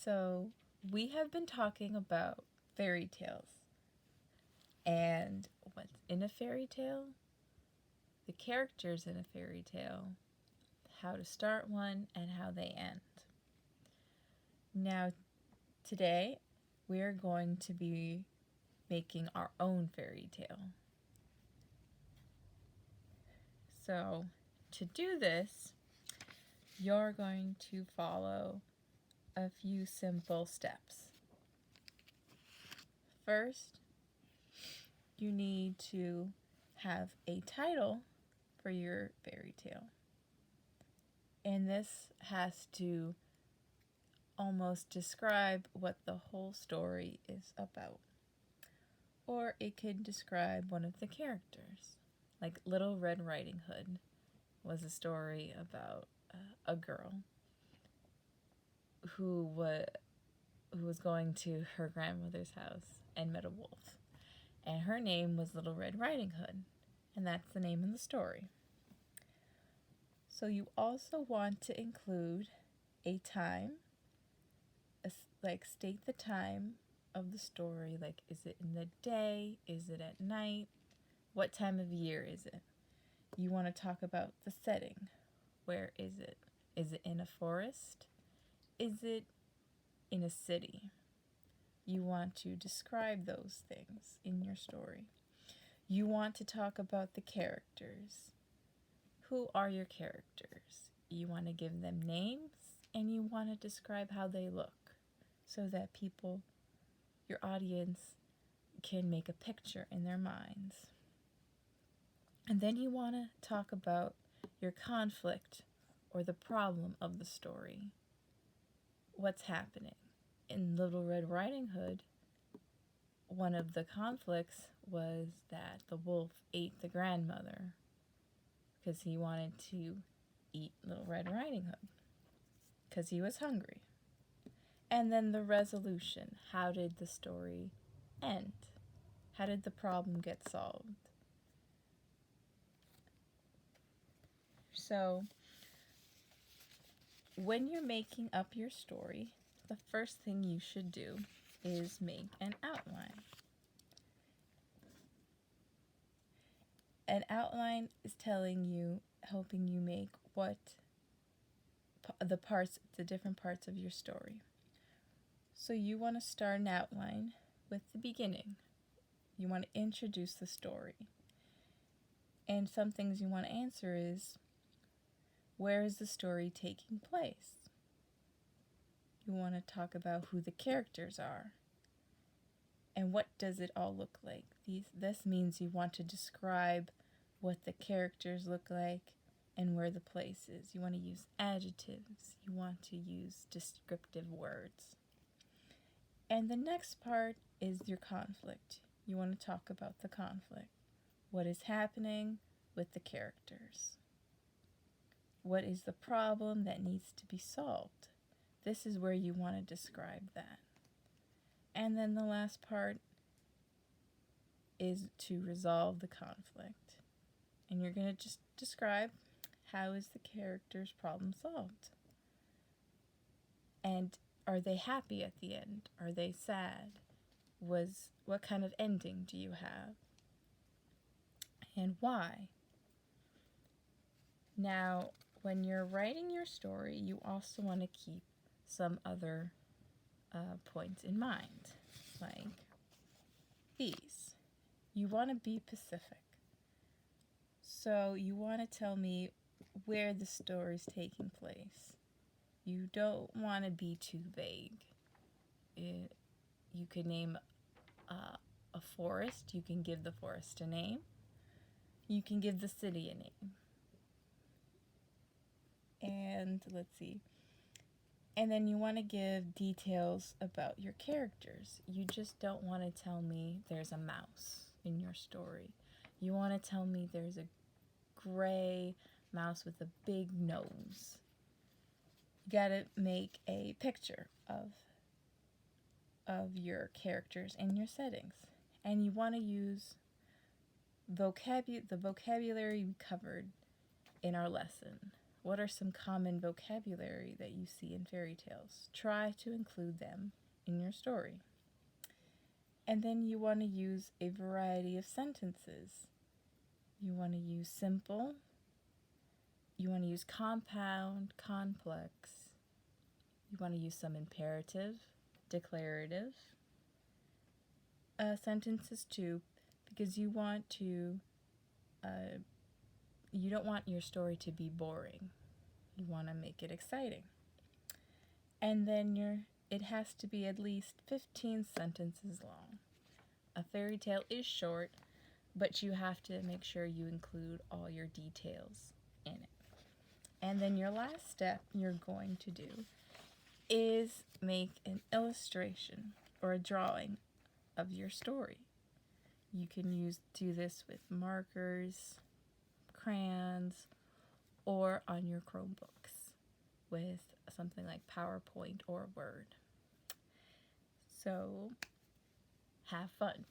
So, we have been talking about fairy tales and what's in a fairy tale, the characters in a fairy tale, how to start one, and how they end. Now, today, we are going to be making our own fairy tale. So, to do this, you're going to follow a few simple steps. First, you need to have a title for your fairy tale. And this has to almost describe what the whole story is about. Or it could describe one of the characters. Like Little Red Riding Hood was a story about a girl who was going to her grandmother's house and met a wolf. And her name was Little Red Riding Hood. And that's the name of the story. So you also want to include a time, like state the time of the story, like is it in the day, is it at night, what time of year is it? You want to talk about the setting. Where is it? Is it in a forest? Is it in a city? You want to describe those things in your story. You want to talk about the characters. Who are your characters? You want to give them names and you want to describe how they look so that people, your audience, can make a picture in their minds. And then you want to talk about your conflict or the problem of the story. What's happening? In Little Red Riding Hood, one of the conflicts was that the wolf ate the grandmother because he wanted to eat Little Red Riding Hood because he was hungry. And then the resolution. How did the story end? How did the problem get solved? So, when you're making up your story, the first thing you should do is make an outline. An outline is telling you, helping you make what the different parts of your story. So you want to start an outline with the beginning. You want to introduce the story. And some things you want to answer is, where is the story taking place? You want to talk about who the characters are. And what does it all look like? This means you want to describe what the characters look like and where the place is. You want to use adjectives. You want to use descriptive words. And the next part is your conflict. You want to talk about the conflict. What is happening with the characters? What is the problem that needs to be solved? This is where you want to describe that. And then the last part is to resolve the conflict. And you're going to just describe how is the character's problem solved. And are they happy at the end? Are they sad? What kind of ending do you have? And why? Now, when you're writing your story, you also want to keep some other points in mind, like these. You want to be specific. So you want to tell me where the story's taking place. You don't want to be too vague. You could name a forest. You can give the forest a name. You can give the city a name. And let's see. And then you want to give details about your characters. You just don't want to tell me there's a mouse in your story. You want to tell me there's a gray mouse with a big nose. You gotta make a picture of your characters and your settings. And you want to use the vocabulary we covered in our lesson. what are some common vocabulary that you see in fairy tales? Try to include them in your story. And then you want to use a variety of sentences. You want to use simple, you want to use compound, complex, you want to use some imperative, declarative sentences too, because you don't want your story to be boring. You want to make it exciting. And then it has to be at least 15 sentences long. A fairy tale is short, but you have to make sure you include all your details in it. And then your last step you're going to do is make an illustration or a drawing of your story. You can do this with markers, crayons, or on your Chromebooks with something like PowerPoint or Word. So have fun.